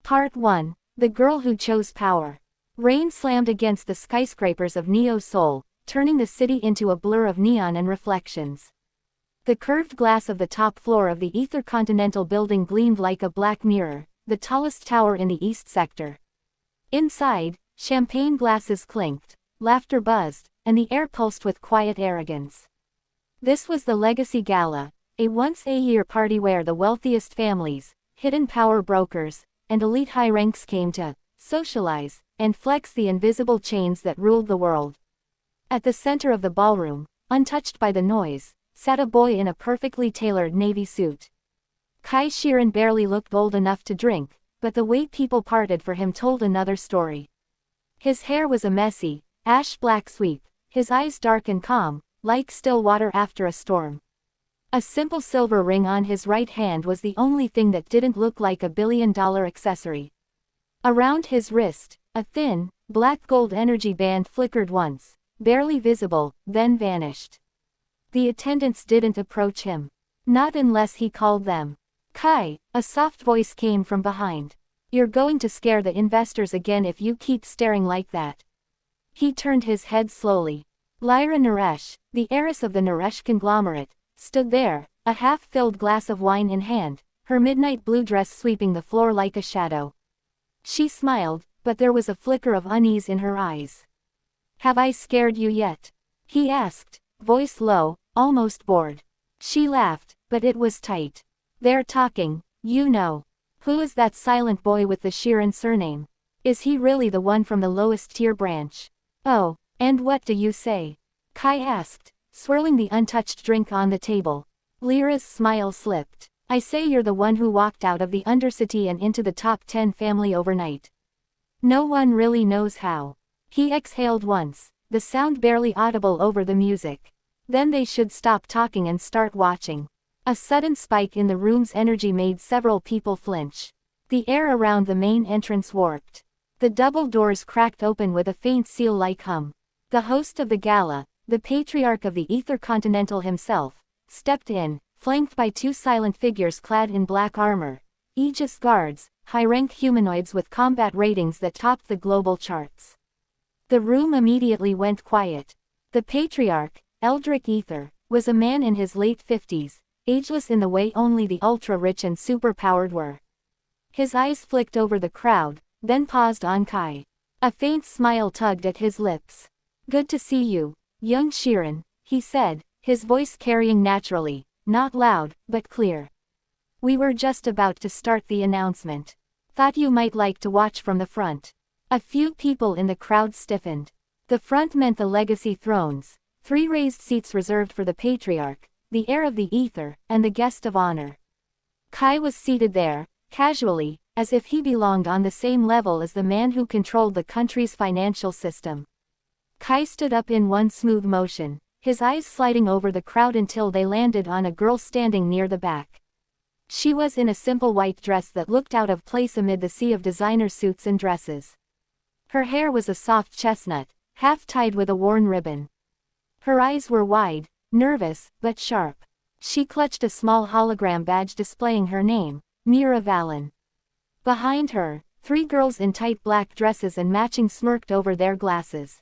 Part 1. The Girl Who Chose Power. Rain slammed against the skyscrapers of Neo-Seoul, turning the city into a blur of neon and reflections. The curved glass of the top floor of the Aether Continental building gleamed like a black mirror, the tallest tower in the east sector. Inside, champagne glasses clinked, laughter buzzed, and the air pulsed with quiet arrogance. This was the Legacy Gala, a once-a-year party where the wealthiest families, hidden power brokers, and elite high ranks came to socialize and flex the invisible chains that ruled the world. At the center of the ballroom, untouched by the noise, sat a boy in a perfectly tailored navy suit. Kai Shiren barely looked old enough to drink, but the way people parted for him told another story. His hair was a messy, ash-black sweep, his eyes dark and calm, like still water after a storm. A simple silver ring on his right hand was the only thing that didn't look like a billion-dollar accessory. Around his wrist, a thin, black gold energy band flickered once, barely visible, then vanished. The attendants didn't approach him. Not unless he called them. Kai, a soft voice came from behind. You're going to scare the investors again if you keep staring like that. He turned his head slowly. Lyra Naresh, the heiress of the Naresh conglomerate, stood there, a half-filled glass of wine in hand, her midnight blue dress sweeping the floor like a shadow. She smiled, but there was a flicker of unease in her eyes. Have I scared you yet? He asked, voice low, almost bored. She laughed, but it was tight. They're talking, you know. Who is that silent boy with the Shiren surname? Is he really the one from the lowest tier branch? Oh, and what do you say? Kai asked, swirling the untouched drink on the table. Lyra's smile slipped. I say you're the one who walked out of the Undercity and into the top 10 family overnight. No one really knows how. He exhaled once, the sound barely audible over the music. Then they should stop talking and start watching. A sudden spike in the room's energy made several people flinch. The air around the main entrance warped. The double doors cracked open with a faint seal-like hum. The host of the gala, the patriarch of the Aether Continental himself, stepped in, flanked by two silent figures clad in black armor, Aegis guards, high-rank humanoids with combat ratings that topped the global charts. The room immediately went quiet. The patriarch, Eldrick Aether, was a man in his late 50s, ageless in the way only the ultra-rich and super-powered were. His eyes flicked over the crowd, then paused on Kai. A faint smile tugged at his lips. Good to see you, young Shiren, he said, his voice carrying naturally, not loud, but clear. We were just about to start the announcement. Thought you might like to watch from the front. A few people in the crowd stiffened. The front meant the legacy thrones, 3 raised seats reserved for the patriarch, the heir of the Aether, and the guest of honor. Kai was seated there, casually, as if he belonged on the same level as the man who controlled the country's financial system. Kai stood up in one smooth motion, his eyes sliding over the crowd until they landed on a girl standing near the back. She was in a simple white dress that looked out of place amid the sea of designer suits and dresses. Her hair was a soft chestnut, half tied with a worn ribbon. Her eyes were wide, nervous, but sharp. She clutched a small hologram badge displaying her name, Mira Valen. Behind her, 3 girls in tight black dresses and matching smirked over their glasses.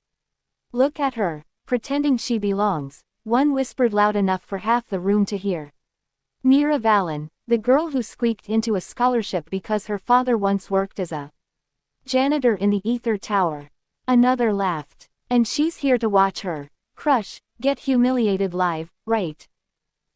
Look at her, pretending she belongs, one whispered loud enough for half the room to hear. Mira Valen, the girl who squeaked into a scholarship because her father once worked as a janitor in the Aether Tower. Another laughed. And she's here to watch her crush get humiliated live, right?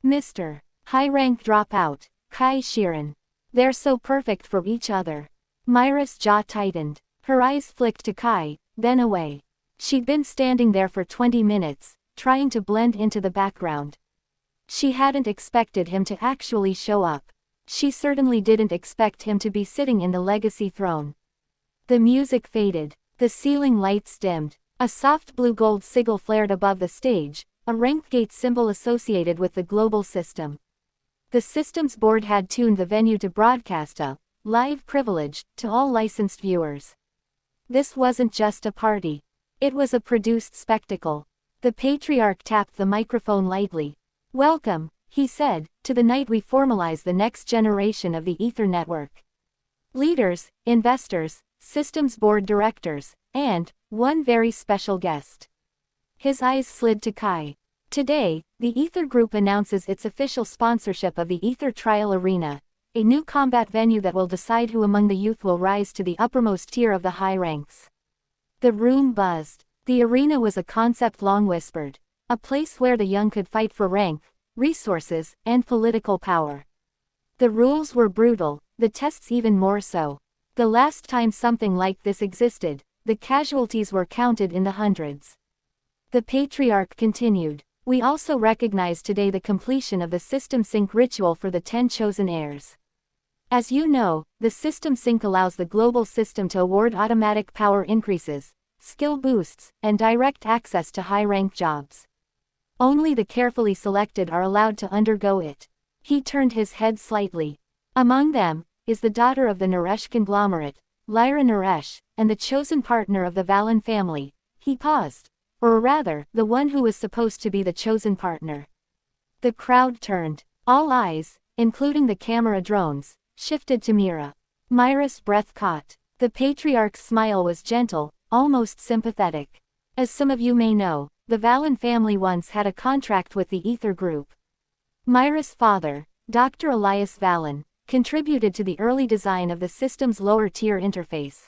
Mr. High-rank dropout, Kai Shiren. They're so perfect for each other. Myra's jaw tightened. Her eyes flicked to Kai, then away. She'd been standing there for 20 minutes, trying to blend into the background. She hadn't expected him to actually show up. She certainly didn't expect him to be sitting in the legacy throne. The music faded. The ceiling lights dimmed. A soft blue-gold sigil flared above the stage, a rank gate symbol associated with the global system. The system's board had tuned the venue to broadcast a live privilege to all licensed viewers. This wasn't just a party. It was a produced spectacle. The patriarch tapped the microphone lightly. Welcome, he said, to the night we formalize the next generation of the Aether network. leaders, investors, systems board directors, and one very special guest. His eyes slid to Kai. Today, the Aether Group announces its official sponsorship of the Aether Trial Arena, a new combat venue that will decide who among the youth will rise to the uppermost tier of the high ranks. The room buzzed. The arena was a concept long whispered, a place where the young could fight for rank, resources, and political power. The rules were brutal, the tests even more so. The last time something like this existed, the casualties were counted in the hundreds. The Patriarch continued. We also recognize today the completion of the System Sync ritual for the 10 chosen heirs. As you know, the System Sync allows the global system to award automatic power increases, skill boosts, and direct access to high-rank jobs. Only the carefully selected are allowed to undergo it. He turned his head slightly. Among them is the daughter of the Naresh conglomerate, Lyra Naresh, and the chosen partner of the Valen family. He paused. Or rather, the one who was supposed to be the chosen partner. The crowd turned. All eyes, including the camera drones, shifted to Mira. Myra's breath caught. The Patriarch's smile was gentle, almost sympathetic. As some of you may know, the Valen family once had a contract with the Aether Group. Myra's father, Dr. Elias Valen, contributed to the early design of the system's lower-tier interface.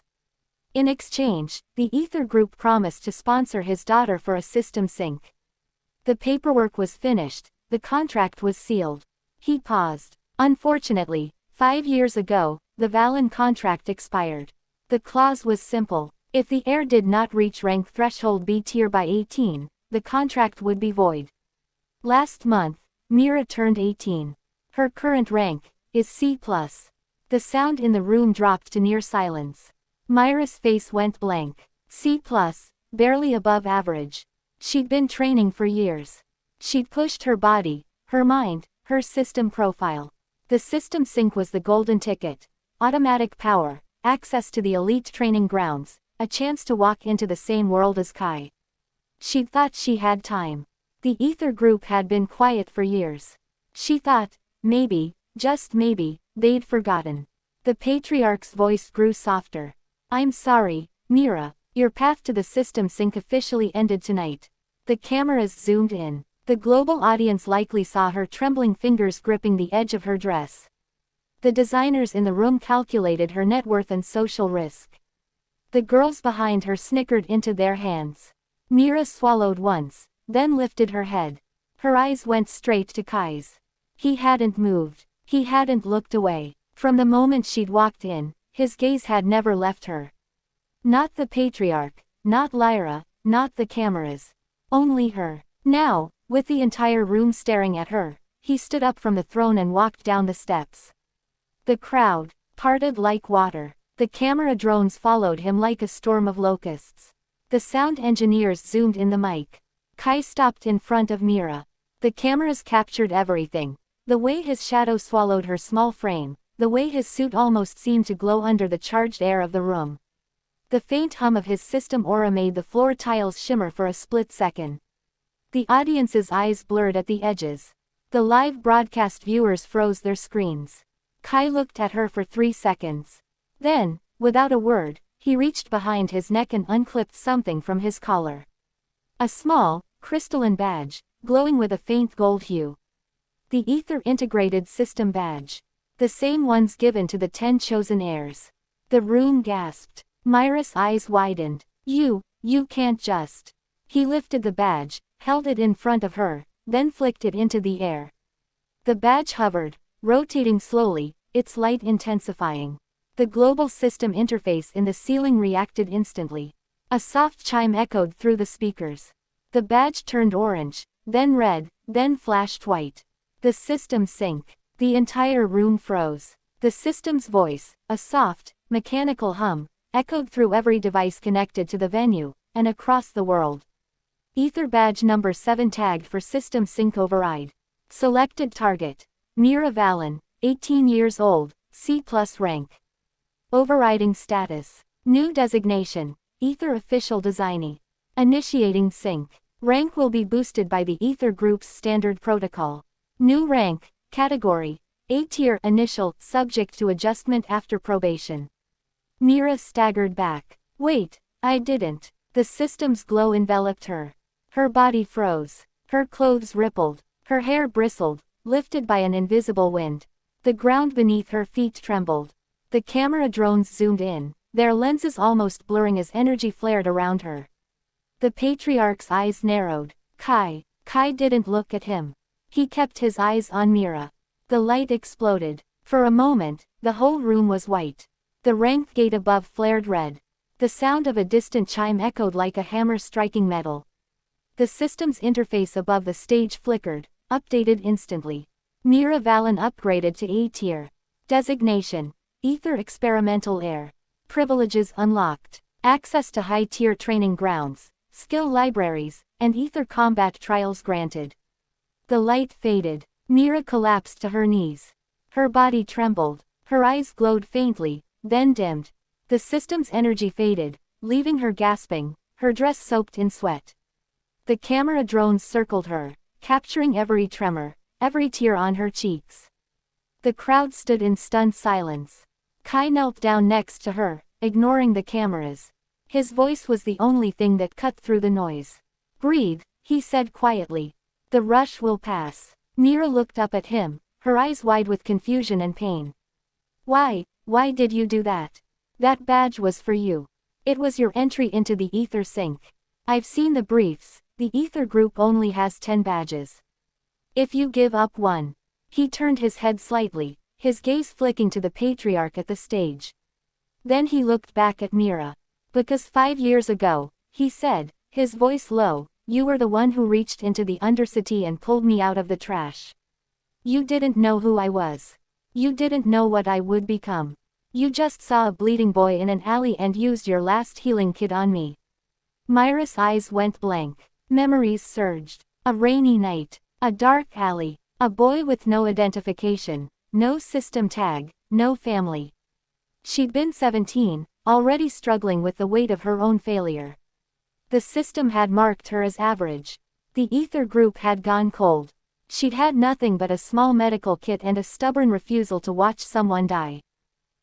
In exchange, the Aether Group promised to sponsor his daughter for a system sync. The paperwork was finished, the contract was sealed. He paused. Unfortunately, 5 years ago, the Valen contract expired. The clause was simple. If the heir did not reach rank threshold B tier by 18, the contract would be void. Last month, Mira turned 18. Her current rank is C+. The sound in the room dropped to near silence. Myra's face went blank. C+, barely above average. She'd been training for years. She'd pushed her body, her mind, her system profile. The system sync was the golden ticket. Automatic power, access to the elite training grounds, a chance to walk into the same world as Kai. She'd thought she had time. The Aether Group had been quiet for years. She thought, maybe, just maybe, they'd forgotten. The Patriarch's voice grew softer. I'm sorry, Mira, your path to the system sync officially ended tonight. The cameras zoomed in. The global audience likely saw her trembling fingers gripping the edge of her dress. The designers in the room calculated her net worth and social risk. The girls behind her snickered into their hands. Mira swallowed once, then lifted her head. Her eyes went straight to Kai's. He hadn't moved. He hadn't looked away. From the moment she'd walked in, his gaze had never left her. Not the Patriarch, not Lyra, not the cameras. Only her. Now, with the entire room staring at her, he stood up from the throne and walked down the steps. The crowd parted like water. The camera drones followed him like a storm of locusts. The sound engineers zoomed in the mic. Kai stopped in front of Mira. The cameras captured everything. The way his shadow swallowed her small frame, the way his suit almost seemed to glow under the charged air of the room. The faint hum of his system aura made the floor tiles shimmer for a split second. The audience's eyes blurred at the edges. The live broadcast viewers froze their screens. Kai looked at her for 3 seconds. Then, without a word, he reached behind his neck and unclipped something from his collar. A small, crystalline badge, glowing with a faint gold hue. The Aether Integrated System Badge. The same ones given to the 10 chosen heirs. The room gasped. Myra's eyes widened. You can't just. He lifted the badge, held it in front of her, then flicked it into the air. The badge hovered, rotating slowly, its light intensifying. The global system interface in the ceiling reacted instantly. A soft chime echoed through the speakers. The badge turned orange, then red, then flashed white. The system sync. The entire room froze. The system's voice, a soft, mechanical hum, echoed through every device connected to the venue, and across the world. Aether badge number 7 tagged for system sync override. Selected target. Mira Valen, 18 years old, C+ rank. Overriding status. New designation. Aether official designee. Initiating sync. Rank will be boosted by the Aether Group's standard protocol. New rank. Category, A-tier initial, subject to adjustment after probation. Mira staggered back. Wait, I didn't. The system's glow enveloped her. Her body froze. Her clothes rippled. Her hair bristled, lifted by an invisible wind. The ground beneath her feet trembled. The camera drones zoomed in, their lenses almost blurring as energy flared around her. The patriarch's eyes narrowed. Kai didn't look at him. He kept his eyes on Mira. The light exploded. For a moment, the whole room was white. The rank gate above flared red. The sound of a distant chime echoed like a hammer striking metal. The system's interface above the stage flickered, updated instantly. Mira Valen upgraded to A-tier. Designation: Aether Experimental Heir. Privileges unlocked. Access to high-tier training grounds, skill libraries, and Aether combat trials granted. The light faded. Mira collapsed to her knees. Her body trembled. Her eyes glowed faintly, then dimmed. The system's energy faded, leaving her gasping, her dress soaked in sweat. The camera drones circled her, capturing every tremor, every tear on her cheeks. The crowd stood in stunned silence. Kai knelt down next to her, ignoring the cameras. His voice was the only thing that cut through the noise. Breathe, he said quietly. The rush will pass. Mira looked up at him, her eyes wide with confusion and pain. Why did you do that? That badge was for you. It was your entry into the Aether Sync. I've seen the briefs, the Aether group only has 10 badges. If you give up one. He turned his head slightly, his gaze flicking to the patriarch at the stage. Then he looked back at Mira. Because 5 years ago, he said, his voice low, you were the one who reached into the Undercity and pulled me out of the trash. You didn't know who I was. You didn't know what I would become. You just saw a bleeding boy in an alley and used your last healing kit on me. Myra's eyes went blank. Memories surged. A rainy night. A dark alley. A boy with no identification. No system tag. No family. She'd been 17, already struggling with the weight of her own failure. The system had marked her as average. The Aether group had gone cold. She'd had nothing but a small medical kit and a stubborn refusal to watch someone die.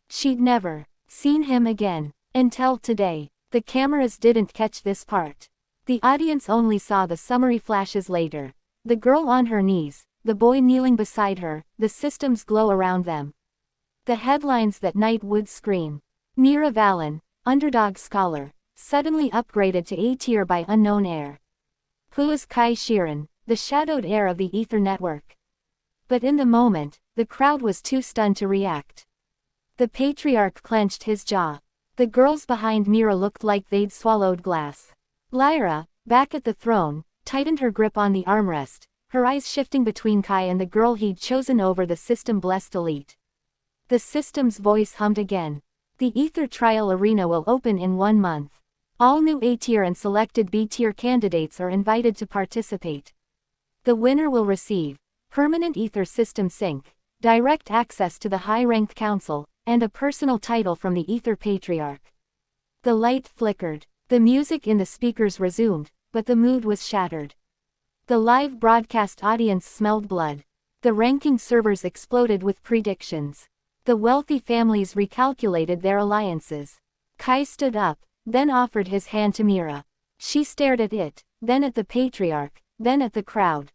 She'd never seen him again. Until today. The cameras didn't catch this part. The audience only saw the summary flashes later. The girl on her knees, the boy kneeling beside her, the system's glow around them. The headlines that night would scream. Mira Valen, underdog scholar, suddenly upgraded to A-tier by unknown heir. Who is Kai Shiren, the shadowed heir of the Aether network? But in the moment, the crowd was too stunned to react. The patriarch clenched his jaw. The girls behind Mira looked like they'd swallowed glass. Lyra, back at the throne, tightened her grip on the armrest, her eyes shifting between Kai and the girl he'd chosen over the system-blessed elite. The system's voice hummed again. The Aether trial arena will open in 1 month. All new A-tier and selected B-tier candidates are invited to participate. The winner will receive permanent Aether system sync, direct access to the high-ranked council, and a personal title from the Aether Patriarch. The light flickered. The music in the speakers resumed, but the mood was shattered. The live broadcast audience smelled blood. The ranking servers exploded with predictions. The wealthy families recalculated their alliances. Kai stood up, then offered his hand to Mira. She stared at it, then at the patriarch, then at the crowd.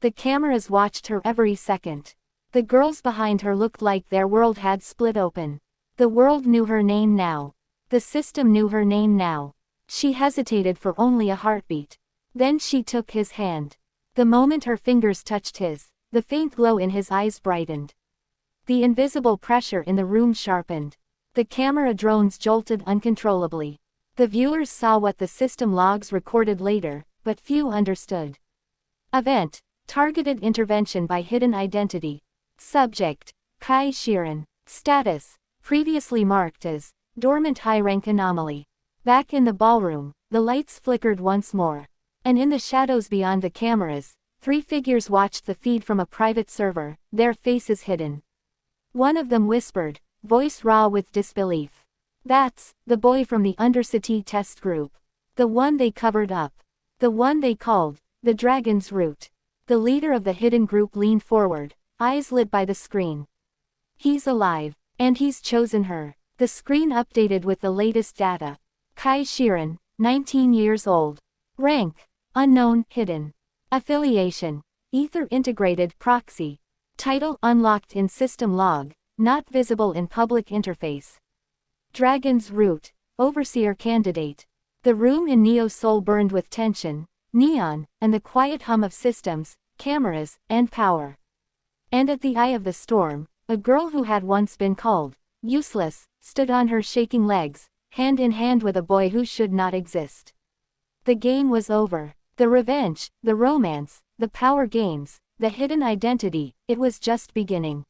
The cameras watched her every second. The girls behind her looked like their world had split open. The world knew her name now. The system knew her name now. She hesitated for only a heartbeat. Then she took his hand. The moment her fingers touched his, the faint glow in his eyes brightened. The invisible pressure in the room sharpened. The camera drones jolted uncontrollably. The viewers saw what the system logs recorded later, but few understood. Event: targeted intervention by hidden identity. Subject: Kai Shiren. Status: previously marked as dormant high-rank anomaly. Back in the ballroom, the lights flickered once more. And in the shadows beyond the cameras, 3 figures watched the feed from a private server, their faces hidden. One of them whispered, voice raw with disbelief. That's the boy from the Undercity test group. The one they covered up. The one they called the Dragon's Root. The leader of the hidden group leaned forward, eyes lit by the screen. He's alive. And he's chosen her. The screen updated with the latest data. Kai Shiran, 19 years old. Rank: unknown, hidden. Affiliation: Aether integrated proxy. Title: unlocked in system log, not visible in public interface. Dragon's Root: overseer candidate. The room in Neo's soul burned with tension, neon, and the quiet hum of systems, cameras, and power. And at the eye of the storm, a girl who had once been called useless stood on her shaking legs, hand in hand with a boy who should not exist. The game was over. The revenge, the romance, the power games, the hidden identity, it was just beginning.